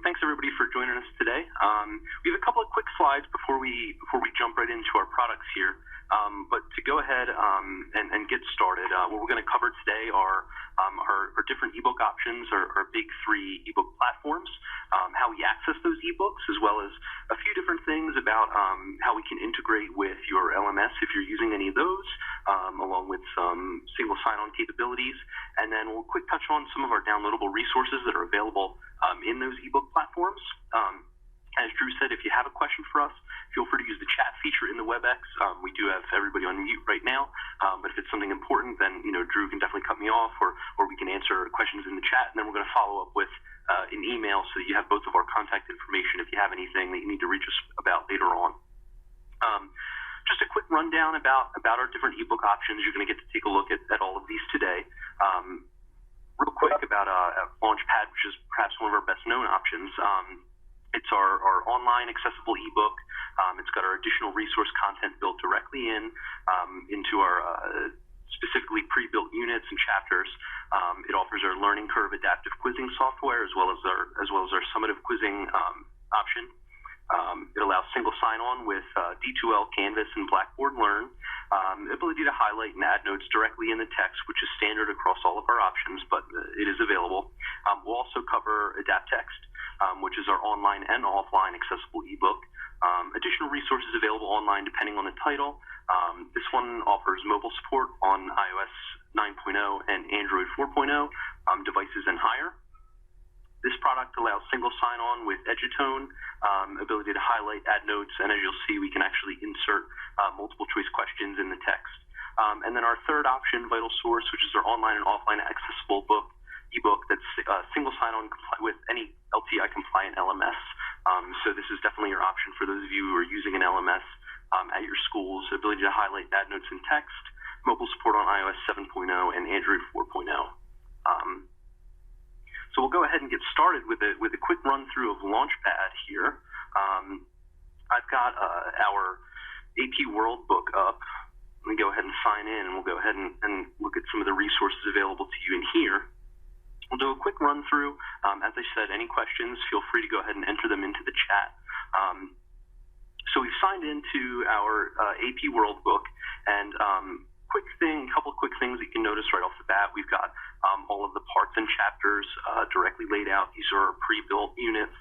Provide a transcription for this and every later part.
thanks everybody for joining us today. We have a couple of quick slides before we jump right into our products here. But to go ahead and get started, what we're going to cover today are our different ebook options, our big three ebook platforms, how we access those ebooks, as well as a few different things about how we can integrate with your LMS if you're using any of those, along with some single sign-on capabilities. And then we'll quick touch on some of our downloadable resources that are available in those ebook platforms. As Drew said, if you have a question for us, feel free to use the chat feature in the WebEx. We do have everybody on mute right now, but if it's something important, then Drew can definitely cut me off, or we can answer questions in the chat, and then we're going to follow up with an email so that you have both of our contact information if you have anything that you need to reach us about later on. Just a quick rundown about our different ebook options. You're going to get to take a look at all of these today. Real quick about Launchpad, which is perhaps one of our best known options. It's our online accessible ebook. It's got our additional resource content built directly into our specifically pre-built units and chapters. It offers our learning curve adaptive quizzing software as well as our summative quizzing option. It allows single sign-on with D2L, Canvas, and Blackboard Learn. Ability to highlight and add notes directly in the text, which is standard across all of our options, but it is available. We'll also cover Adapt Text, which is our online and offline accessible ebook. Additional resources available online depending on the title. This one offers mobile support on iOS 9.0 and Android 4.0 devices and higher. This product allows single sign-on with Edutone, ability to highlight, add notes, and as you'll see, we can actually insert multiple choice questions in the text. And then our third option, Vital Source, which is our online and offline accessible ebook that's single sign-on with any LTI compliant LMS. So this is definitely your option for those of you who are using an LMS at your schools. Ability to highlight, add notes in text, mobile support on iOS 7.0 and Android 4.0. So we'll go ahead and get started with a quick run through of Launchpad here. I've got our AP World book up. Let me go ahead and sign in, and we'll go ahead and look at some of the resources available to you in here. We'll do a quick run through. As I said, any questions, feel free to go ahead and enter them into the chat. So we've signed into our AP World book, and couple quick things that you can notice right off the bat. We've got all of the parts and chapters directly laid out. These are pre-built units.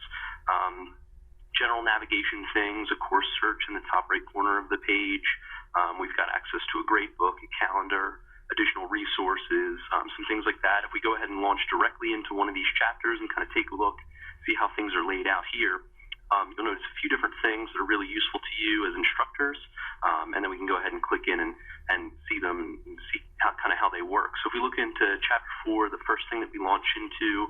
General navigation things, a course search in the top right corner of the page. We've got access to a grade book, a calendar, additional resources, some things like that. If we go ahead and launch directly into one of these chapters and kind of take a look, see how things are laid out here, you'll notice a few different things that are really useful to you as instructors, and then we can go ahead and click in and see them and see how they work. So if we look into Chapter 4, the first thing that we launch into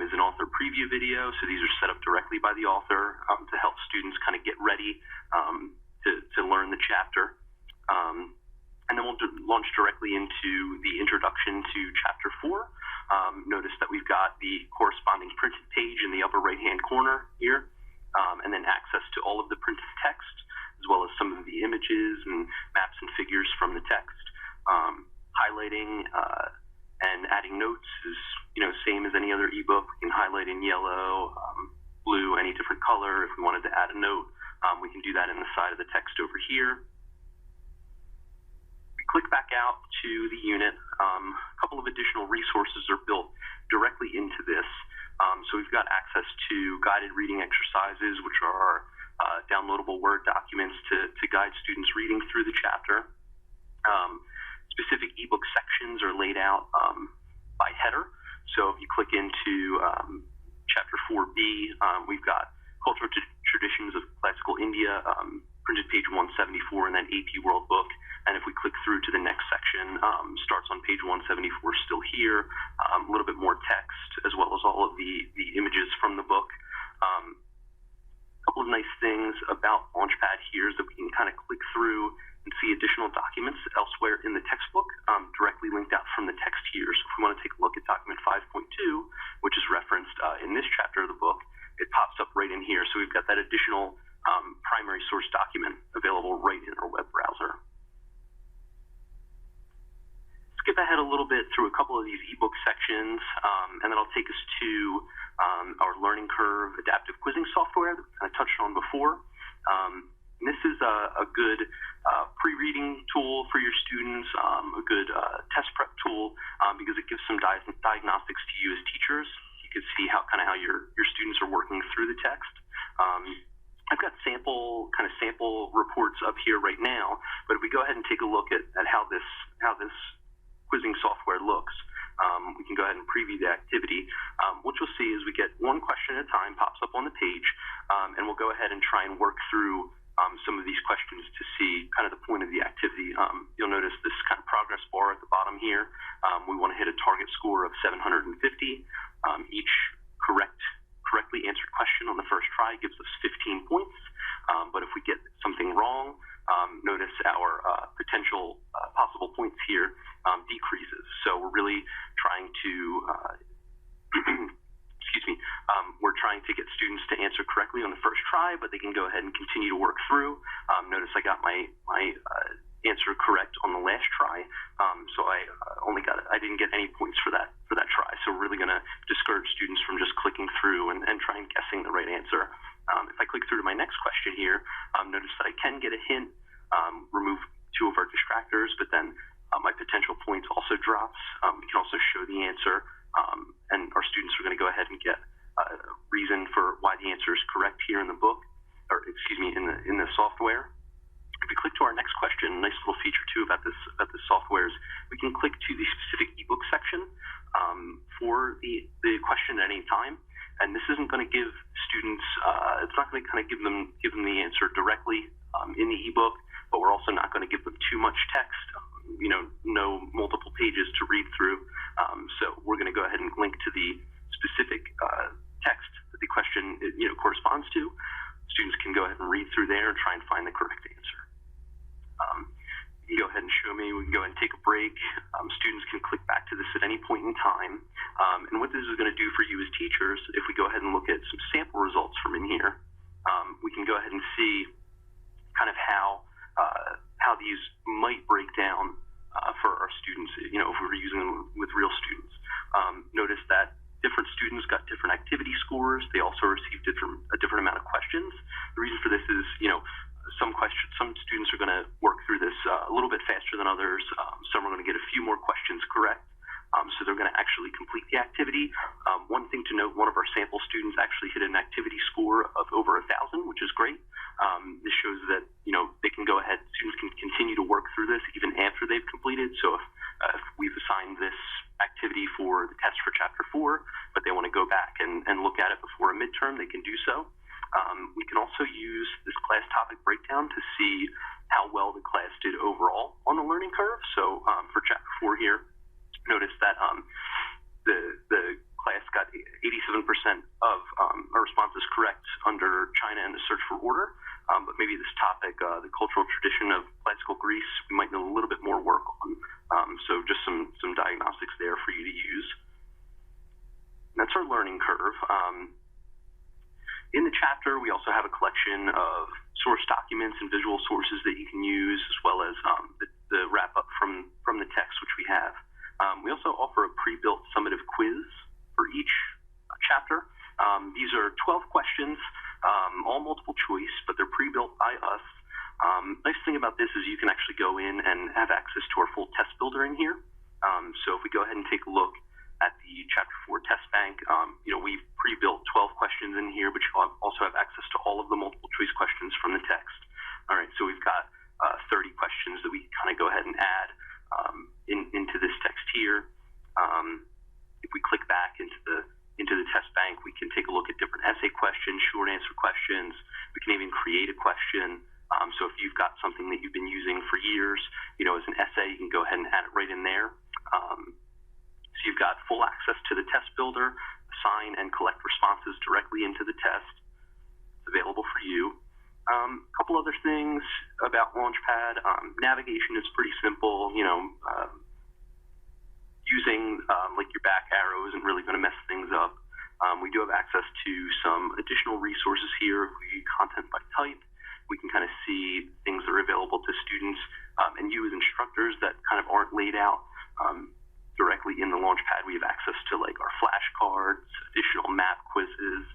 is an author preview video. So these are set up directly by the author to help students kind of get ready to learn the chapter. And then we'll launch directly into the introduction to Chapter 4. Notice that we've got the corresponding printed page in the upper right-hand corner here, and then access to all of the printed text, as well as some of the images and maps and figures from the text. Highlighting and adding notes is same as any other ebook. We can highlight in yellow, blue, any different color. If we wanted to add a note, we can do that in the side of the text over here. We click back out to the unit. A couple of additional resources are built directly into this. So we've got access to guided reading exercises, which are downloadable Word documents to guide students reading through the chapter. Specific ebook sections are laid out by header. So if you click into Chapter 4B, we've got Cultural Traditions of Classical India, printed page 174 in that AP World book. And if we click through to the next section, starts on page 174 still here, a little bit more text, as well as all of the images from the book. A couple of nice things about Launchpad here is that we can kind of click through and see additional documents elsewhere in the textbook, directly linked out from the text here. So if we want to take a look at document 5.2, which is referenced in this chapter of the book, it pops up right in here. So we've got that additional primary source document available right in our web browser. Skip skip ahead a little bit through a couple of these ebook sections, and then I'll take us to our learning curve adaptive quizzing software that I touched on before. And this is a good pre-reading tool for your students, a good test prep tool, because it gives some diagnostics to you as teachers. You can see how your students are working through the text. I've got sample reports up here right now, but if we go ahead and take a look at how this quizzing software looks, we can go ahead and preview the activity. What you'll see is we get one question at a time pops up on the page, and we'll go ahead and try and work through some of these questions to see kind of the point of the activity. You'll notice this kind of progress bar at the bottom here. We want to hit a target score of 750. Each correctly answered question on the first try gives us 15 points. But if we get something wrong, notice our potential possible points here decreases. So we're really trying to, we're trying to get students to answer correctly on the first try, but they can go ahead and continue to work through. Notice I got my answer correct on the last try, so I didn't get any points for that try. So we're really going to discourage students from just clicking through and trying guessing the right answer. If I click through to my next question here, notice that I can get a hint, remove two of our distractors, but then my potential points also drops. We can also show the answer, and our students are going to go ahead and get a reason for why the answer is correct here in the book, or excuse me, in the software. If we click to our next question, a nice little feature too about this software is we can click to the specific ebook section for the question at any time. And this isn't going to give students, it's not going to kind of give them the answer directly in the ebook, but we're also not going to give them too much text, no multiple pages to read through. So we're going to go ahead and link to the specific text that the question corresponds to. Students can go ahead and read through there and try and find the correct answer. You can go ahead and show me. We can go ahead and take a break. Students can click back to this at any point in time. And what this is going to do for you as teachers, if we go ahead and look at some sample results from in here, we can go ahead and see kind of how these might break down for our students, if we were using them with real students. Notice that different students got different activity scores. They also received a different amount of questions. The reason for this is, some students are going to work through this a little bit faster than others. Some are going to get a few more questions correct. So they're going to actually complete the activity. One thing to note, one of our sample students actually hit an activity score of over 1,000, which is great. This shows that, they can go ahead, students can continue to work through this even after they've completed. So if we've assigned this activity for the test for Chapter 4, but they want to go back and look at it before a midterm, they can do so. We can also use this class topic breakdown to see how well the class did overall on the learning curve. So for Chapter 4 here, notice that the class got 87% of our responses correct under China and the search for order. But maybe this topic, the cultural tradition of classical Greece, we might need a little bit more work on. So just some diagnostics there for you to use. And that's our learning curve. In the chapter, we also have a collection of source documents and visual sources that you can use, as well as the wrap-up from the text, which we have. We also offer a pre-built summative quiz for each chapter. These are 12 questions, all multiple choice, but they're pre-built by us. Nice thing about this is you can actually go in and have access to our full test builder in here. So if we go ahead and take a look at the Chapter 4 test bank, we've pre-built 12 questions in here, but you also have access to all of the multiple choice questions from the text. All right, so we've got 30 questions that we can kind of go ahead and add into this text here. If we click back into the test bank, we can take a look at different essay questions, short answer questions. We can even create a question. So if you've got something that you've been using for years, as an essay, you can go ahead and add it right in there. So you've got full access to the test builder, assign and collect responses directly into the test. It's available for you. A couple other things about Launchpad. Navigation is pretty simple. Using like your back arrow isn't really going to mess things up. We do have access to some additional resources here. If we content by type, we can kind of see things that are available to students and you as instructors that kind of aren't laid out directly in the Launchpad. We have access to like our flashcards, additional map quizzes,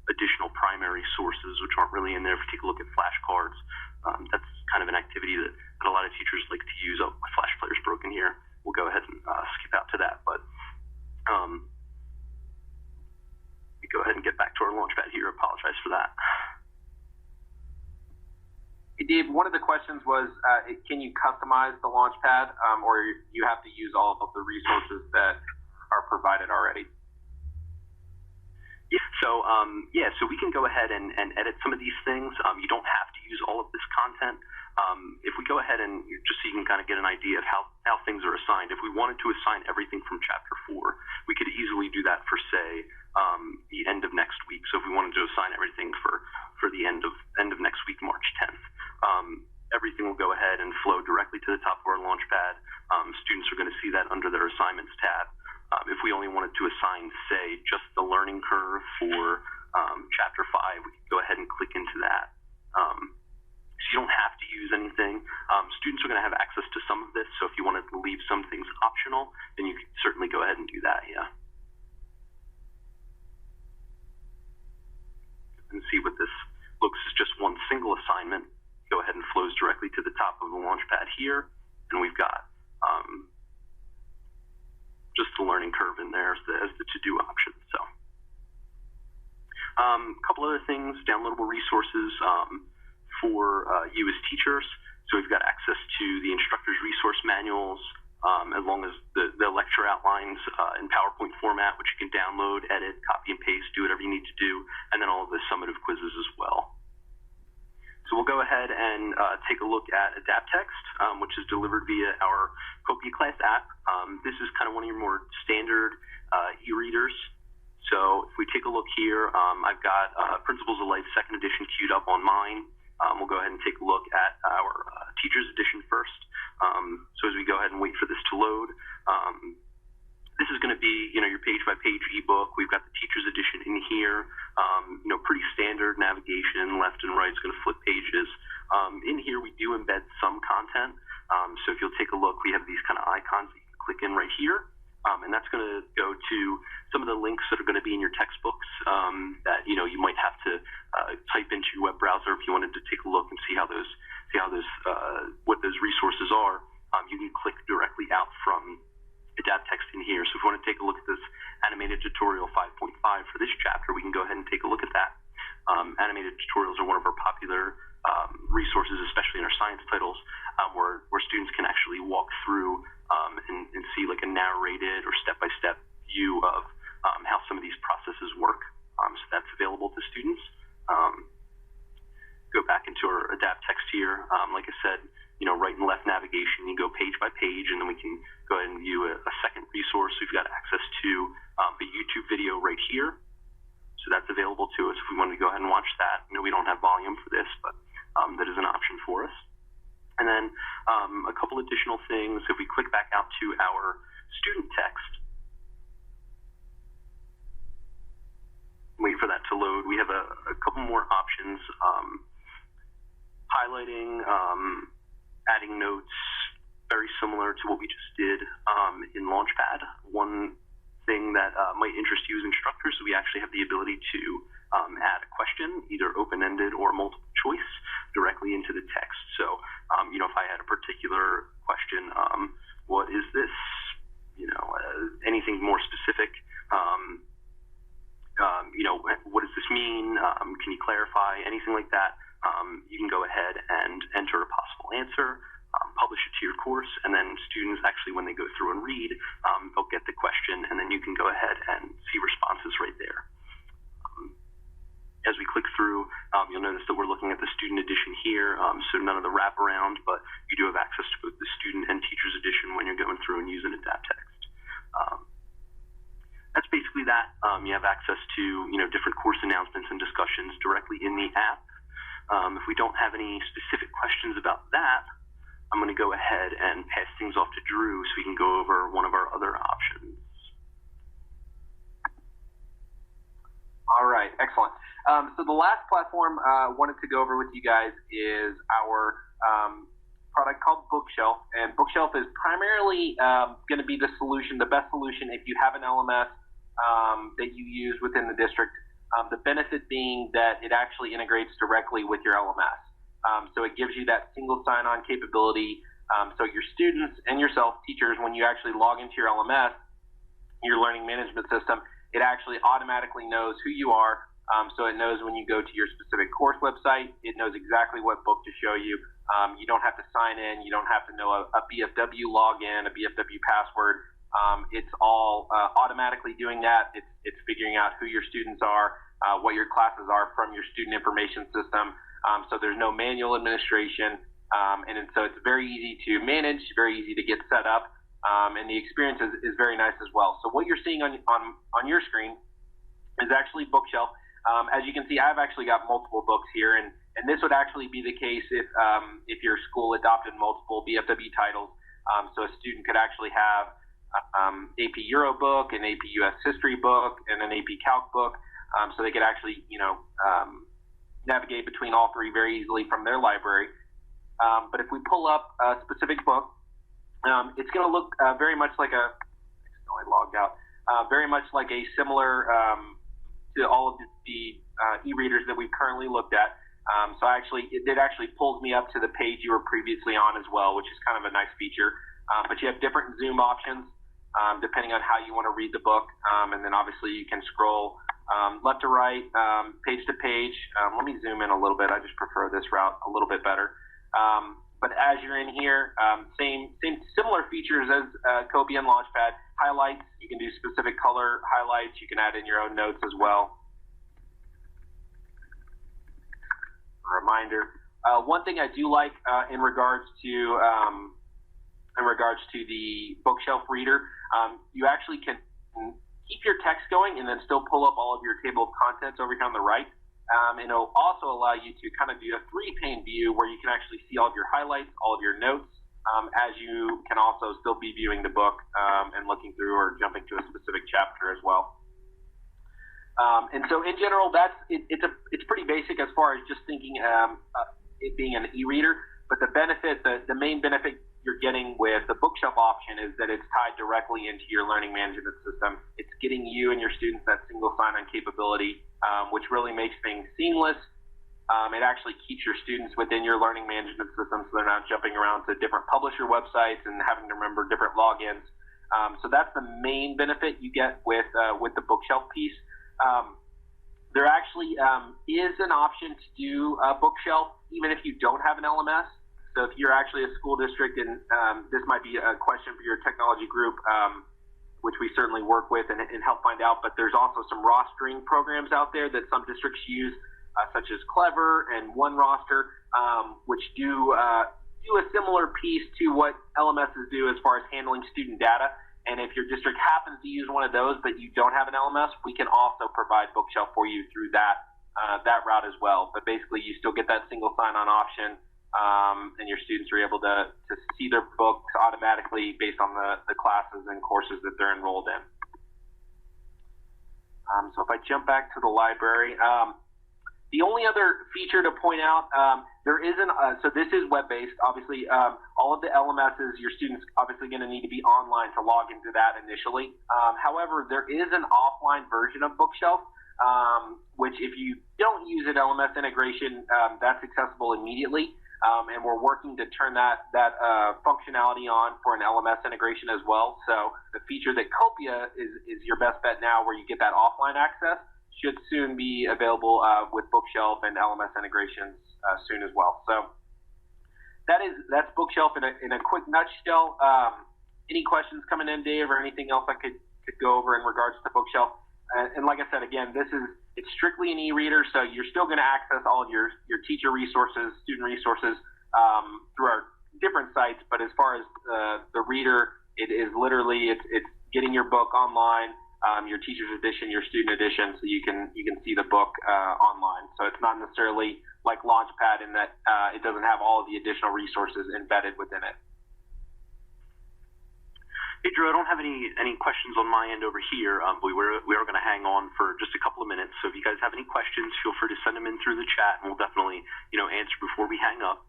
additional primary sources, which aren't really in there. If you take a look at flashcards, that's kind of an activity that a lot of teachers like to use. Oh, my Flash player's broken here. We'll go ahead and skip out to that. But we go ahead and get back to our Launchpad here. I apologize for that. Hey, Dave, one of the questions was, can you customize the Launchpad, or you have to use all of the resources that are provided already? Yeah, so we can go ahead and edit some of these things. You don't have to use all of this content. If we go ahead and just so you can kind of get an idea of how things are assigned, if we wanted to assign everything from Chapter 4, we could easily do that for, say, the end of next week. So if we wanted to assign everything for the end of next week, March 10th, everything will go ahead and flow directly to the top of our Launchpad. Students are going to see that under their assignments tab. If we only wanted to assign, say, just the learning curve for Chapter 5, we could go ahead and click into that. So you don't have to use anything. Students are going to have access to some of this, so if you wanted to leave some things optional, then you could certainly go ahead and do that, yeah. And see what this looks as just one single assignment. Go ahead and flows directly to the top of the Launchpad here, and we've got just the learning curve in there as the to-do option. So a couple other things, downloadable resources for you as teachers. So we've got access to the instructor's resource manuals, as long as the lecture outlines in PowerPoint format, which you can download, edit, copy and paste, do whatever you need to do, and then all of the summative quizzes as well. So we'll go ahead and take a look at AdaptText, which is delivered via our Copia Class app. This is kind of one of your more standard e-readers. So if we take a look here, I've got Principles of Life 2nd edition queued up on mine. We'll go ahead and take a look at our Teacher's Edition first. So as we go ahead and wait for this to load, this is going to be, your page-by-page ebook. We've got the Teacher's Edition in here. Pretty standard navigation, left and right is going to flip pages. In here, we do embed some content. So if you'll take a look, we have these kind of icons that you can click in right here. And that's going to go to some of the links that are going to be in your textbooks that, you might have to type into your web browser if you wanted to take a look and see how those what those resources are. You can click directly out from AdaptText in here. So if you want to take a look at this animated tutorial 5.5 for this chapter, we can go ahead and take a look at that. Animated tutorials are one of our popular resources, especially in our science titles, where students can actually walk through and see like a narrated or step-by-step view of how some of these processes work. So that's available to students. Go back into our AdaptText here. Like I said, right and left navigation, you go page by page, and then we can go ahead and view a second resource. We've got access to a YouTube video right here. So that's available to us if we wanted to go ahead and watch that. We don't have volume for this, but that is an option for us. And then a couple additional things. If we click back out to our student text, wait for that to load, we have a couple more options. Highlighting, adding notes, very similar to what we just did in Launchpad. One thing that might interest you as instructors, we actually have the ability to add a question, either open-ended or multiple choice, directly into the text. So, if I had a particular question, what is this? Anything more specific, what does this mean? Can you clarify? Anything like that, you can go ahead and enter a possible answer, publish it to your course, and then students actually, when they go through and read, they'll get the question, and then you can go ahead and see responses right there. As we click through, you'll notice that we're looking at the student edition here, so none of the wraparound, but you do have access to both the student and teacher's edition when you're going through and using AdaptText. That's basically that. You have access to different course announcements and discussions directly in the app. If we don't have any specific questions about that, I'm going to go ahead and pass things off to Drew so we can go over one of our other options. All right, excellent. So the last platform I wanted to go over with you guys is our product called Bookshelf, and Bookshelf is primarily going to be the best solution if you have an LMS that you use within the district. The benefit being that it actually integrates directly with your LMS. So it gives you that single sign-on capability. So your students and yourself, teachers, when you actually log into your LMS, your learning management system, it actually automatically knows who you are. So it knows when you go to your specific course website, it knows exactly what book to show you. You don't have to sign in. You don't have to know a BFW login, a BFW password. It's all automatically doing that. It's figuring out who your students are, what your classes are from your student information system. So there's no manual administration. And so it's very easy to manage, very easy to get set up. And the experience is very nice as well. So what you're seeing on your screen is actually Bookshelf. As you can see, I've actually got multiple books here, and this would actually be the case if your school adopted multiple BFW titles. So a student could actually have AP Euro book, an AP US History book, and an AP Calc book. So they could actually, navigate between all three very easily from their library. But if we pull up a specific book, it's going to look very much like I logged out. Very much like a similar to all of the e-readers that we've currently looked at. So it actually pulls me up to the page you were previously on as well, which is kind of a nice feature. But you have different zoom options depending on how you want to read the book. And then obviously you can scroll left to right, page to page. Let me zoom in a little bit. I just prefer this route a little bit better. But as you're in here, similar features as Copia and Launchpad. Highlights, you can do specific color highlights. You can add in your own notes as well. A reminder. One thing I do like in regards to the Bookshelf reader, you actually can keep your text going and then still pull up all of your table of contents over here on the right. And it'll also allow you to kind of do a three-pane view where you can actually see all of your highlights, all of your notes, as you can also still be viewing the book and looking through or jumping to a specific chapter as well. And so in general, it's pretty basic as far as just thinking it being an e-reader. But the main benefit you're getting with the Bookshelf option is that it's tied directly into your learning management system. It's getting you and your students that single sign-on capability, which really makes things seamless. It actually keeps your students within your learning management system so they're not jumping around to different publisher websites and having to remember different logins. So that's the main benefit you get with the Bookshelf piece. There actually is an option to do a Bookshelf even if you don't have an LMS. So if you're actually a school district, and this might be a question for your technology group, which we certainly work with and help find out, but there's also some rostering programs out there that some districts use, such as Clever and OneRoster, which do a similar piece to what LMSs do as far as handling student data. And if your district happens to use one of those, but you don't have an LMS, we can also provide Bookshelf for you through that route as well. But basically, you still get that single sign-on option, and your students are able to see their books automatically based on the classes and courses that they're enrolled in. So if I jump back to the library, the only other feature to point out, so this is web-based. Obviously, all of the LMSs, your students obviously going to need to be online to log into that initially. However, there is an offline version of Bookshelf, which if you don't use an LMS integration, that's accessible immediately. And we're working to turn that functionality on for an LMS integration as well. So the feature that Copia is your best bet now, where you get that offline access, should soon be available with Bookshelf and LMS integrations soon as well. So that's Bookshelf in a quick nutshell. Any questions coming in, Dave, or anything else I could go over in regards to Bookshelf? And like I said, again, it's strictly an e-reader, so you're still going to access all of your teacher resources, student resources through our different sites. But as far as the reader, it is literally it's getting your book online, your teacher's edition, your student edition, so you can see the book online. So it's not necessarily like Launchpad in that it doesn't have all of the additional resources embedded within it. Hey, Drew, I don't have any questions on my end over here, but we are going to hang on for just a couple of minutes. So if you guys have any questions, feel free to send them in through the chat, and we'll definitely answer before we hang up.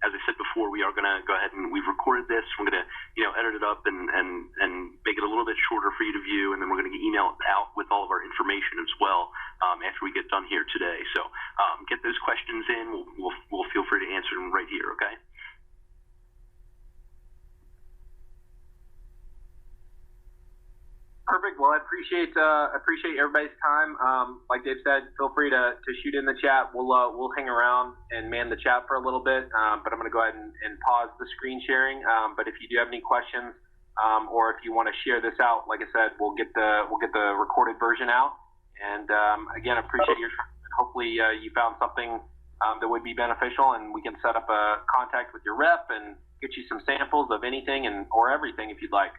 As I said before, before, we are going to go ahead and we've recorded this. We're going to, edit it up and make it a little bit shorter for you to view, and then we're going to email it out with all of our information as well after we get done here today. So get those questions in. We'll feel free to answer them right here, okay? Perfect. Well, I appreciate everybody's time. Like Dave said, feel free to shoot in the chat. We'll hang around and man the chat for a little bit, but I'm going to go ahead and pause the screen sharing. But if you do have any questions, or if you want to share this out, like I said, we'll get the recorded version out. And again, appreciate your time. And hopefully you found something that would be beneficial, and we can set up a contact with your rep and get you some samples of anything or everything if you'd like.